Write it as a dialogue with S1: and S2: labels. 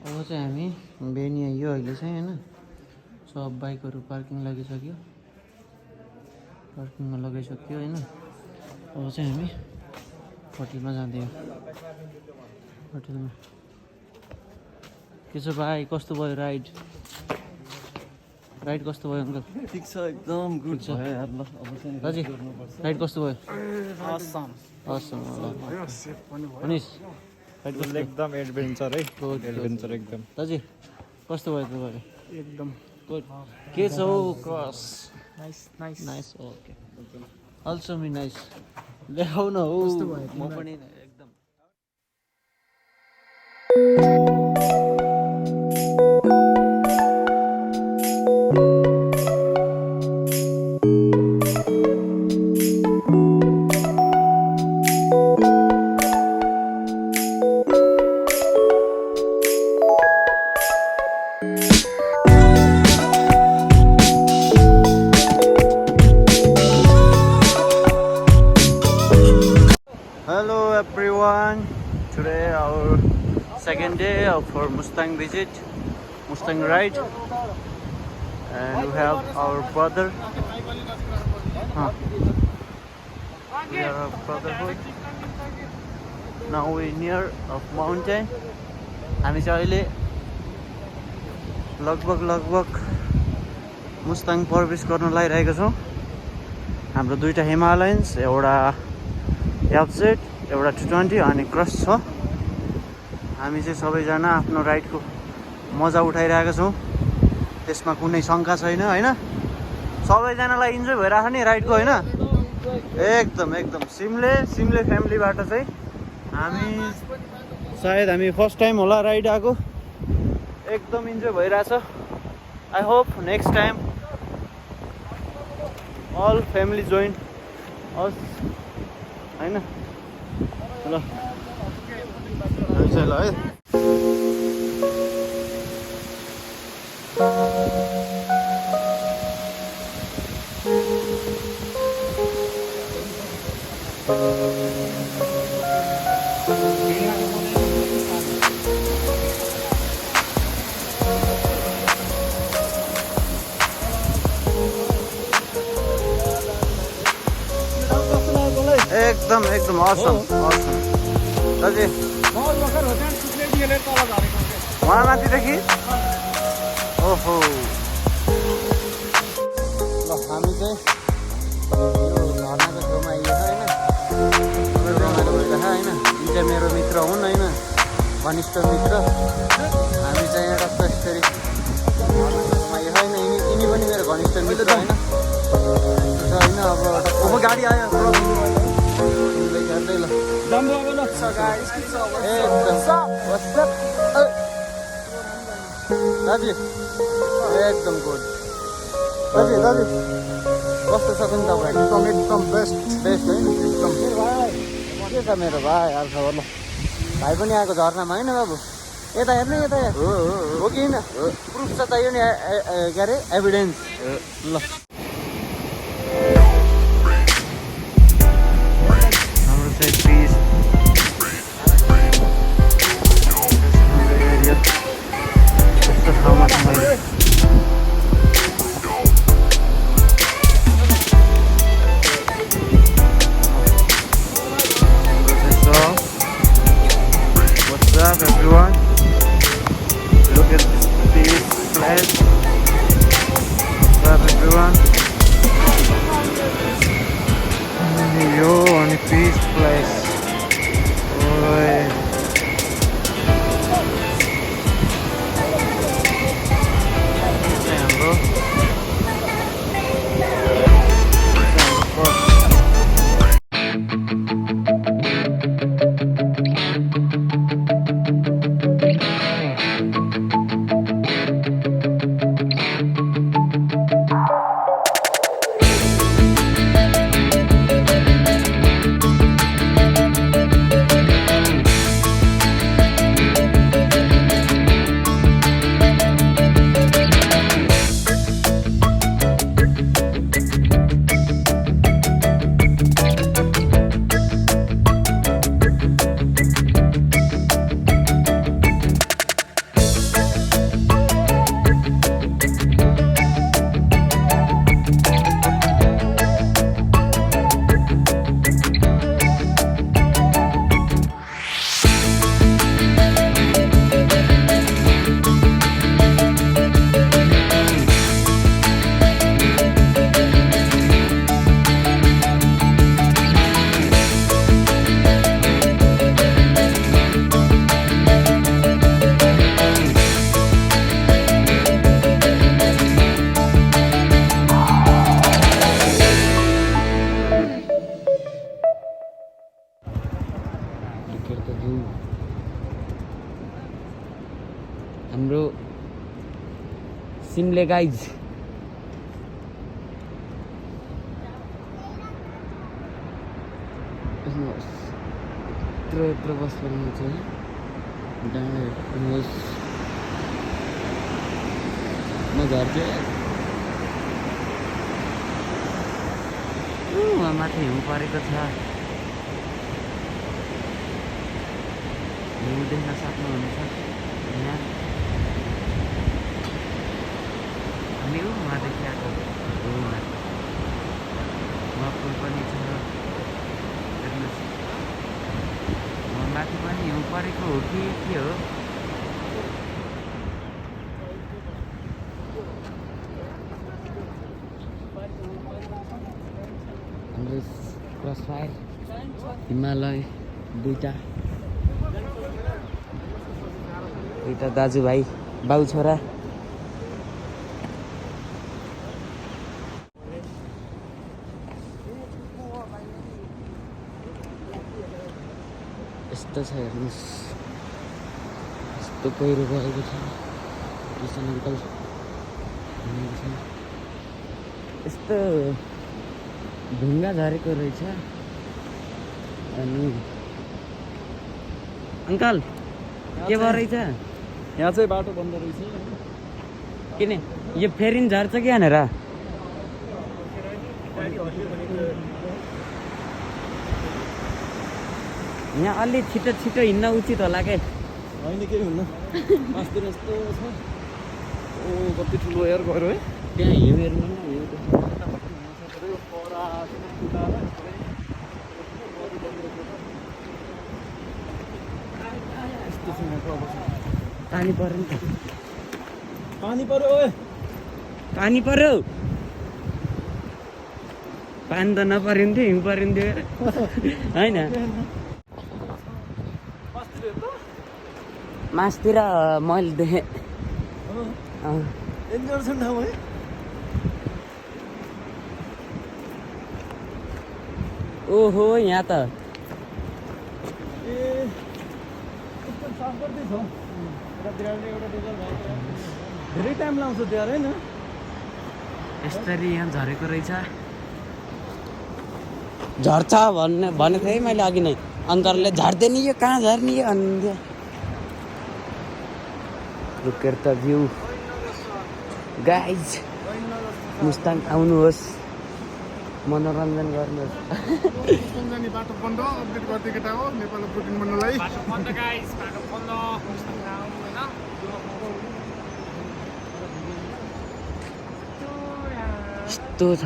S1: अब चाहिँ हामी बेनी आइयो अहिले चाहिँ हैन सब बाइकहरु पार्किङ लागिसक्यो पार्किङमा लगाइसक्यो हैन अब चाहिँ हामी होटलमा जाँदैछौँ होटलमा के छ भाइ कस्तो भयो राइड कस्तो भयो अंकल
S2: ठीक छ एकदम गुड छ यार ल अब चाहिँ
S1: दाजु राइड कस्तो भयो
S2: असम
S1: अनिस राइड कस्तो
S2: एकदम एडभेन्चर है एडभेन्चर एकदम
S1: दाजु कस्तो भयो तपाईको
S2: एकदम
S1: गुड के छ क्रस nice okay also me nice लेखाउ न हो म पनि एकदम Hello everyone, today our second day of our Mustang visit, Mustang ride, and we have our brother. We are a brotherhood. Now we near of mountain. हामी चाहिँ अहिले लगभग मुस्ताङ प्रवेश गर्न लागिरहेका छौँ हाम्रो दुईटा हिमालयन्स एउटा एफजेड एउटा 220 अनि क्रस छ हामी चाहिँ सबैजना आफ्नो राइडको मजा उठाइरहेका छौँ त्यसमा कुनै शंका छैन हैन सबैजनालाई इन्जोय भइराछ नि राइडको हैन एकदम सिमले फ्यामिलीबाट चाहिँ हामी सायद हामी फर्स्ट टाइम होला राइड आएको एकदम इन्जोय भइराछ I hope next time all family join us हैन ल ल है एकदम awesome दाजु वहाँ माथिदेखि ओहो ल हामी चाहिँ यो झर्नाको छेउमा आइयो होइन रमाइलो भइरहेछ होइन यी चाहिँ मेरो मित्र हुन् होइन घनिष्ठ मित्र हामी चाहिँ यहाँ कस्तो यसरी झर्नाको छेउमा आइयो होइन यिनी पनि मेरो घनिष्ठ मित्र होइन अब गाडी आयो गर्दै ल दाजु एकदम गुड दाजु कस्तो छ नि तपाईँ एकदम बेस्ट है एकदम के छ मेरो भाइ हाल खबर ल भाइ पनि आएको झर्नामा होइन बाबु यता हेर्नु यता हो कि होइन प्रुफ छ चाहियो नि के अरे एभिडेन्स ल everyone, look at this place. What's up everyone?
S3: हाम्रो सिमले गाइज यत्रो बस लगाउनु चाहिँ डाँडा हेर्नुहोस् म झर्छु वहाँ माथि हिउँ परेको छ हिउँ देख्न सक्नुहुनेछ यहाँ हामी उहाँदेखि आएको हिउँमा उहाँ पुल पनि छ हेर्नुहोस् उहाँ माथि पनि हिउँ परेको हो कि के हो हाम्रो क्रस फायर हिमालय दुईटा दाजुभाइ बाउ छोरा यस्तो छ हेर्नुहोस् यस्तो पहिरो गएको छ किसान अङ्कल हुनुहुन्छ यस्तो ढुङ्गा झरेको रहेछ अनि अङ्कल के भयो रहेछ
S2: यहाँ चाहिँ बाटो बन्द रहेछ
S3: किन यो फेरि झर्छ कि हानेर यहाँ अलि छिटो छिटो हिँड्न उचित होला के
S2: होइन केही हुन्न मासतिर यस्तो छ ओ कति ठुलो एयर गयो है
S3: त्यहाँ हिउँ हेर्नु न हिउँ पानी पर्यो नि त
S2: पानी पर्यो ओए
S3: पानी पर्यो पानी त नपरिन्थ्यो हिउँ परिन्थ्यो होइन मासतिर मैले देखेँ
S2: डेन्जर छ ठाउँ है
S3: ओहो यहाँ त
S2: ए कस्तो साफ गर्दैछ धेरै टाइम लाउँछ त्यहाँ होइन
S3: यसरी यहाँ झरेको रहेछ झर्छ भनेको थिएँ मैले अघि नै अङ्कलले झर्दै नि यो कहाँ झर्ने यो भन्नुहुन्थ्यो लुकेर त भ्यू गाइज मुस्ताङ आउनुहोस् मनोरञ्जन गर्नुहोस्
S4: बाटो बन्द अपडेट गर्दै केटा हो नेपालको बुकिङ बन्नलाई बाटो बन्द गाइस बाटो बन्द मुस्ताङ आउनु हैन
S3: यस्तो छ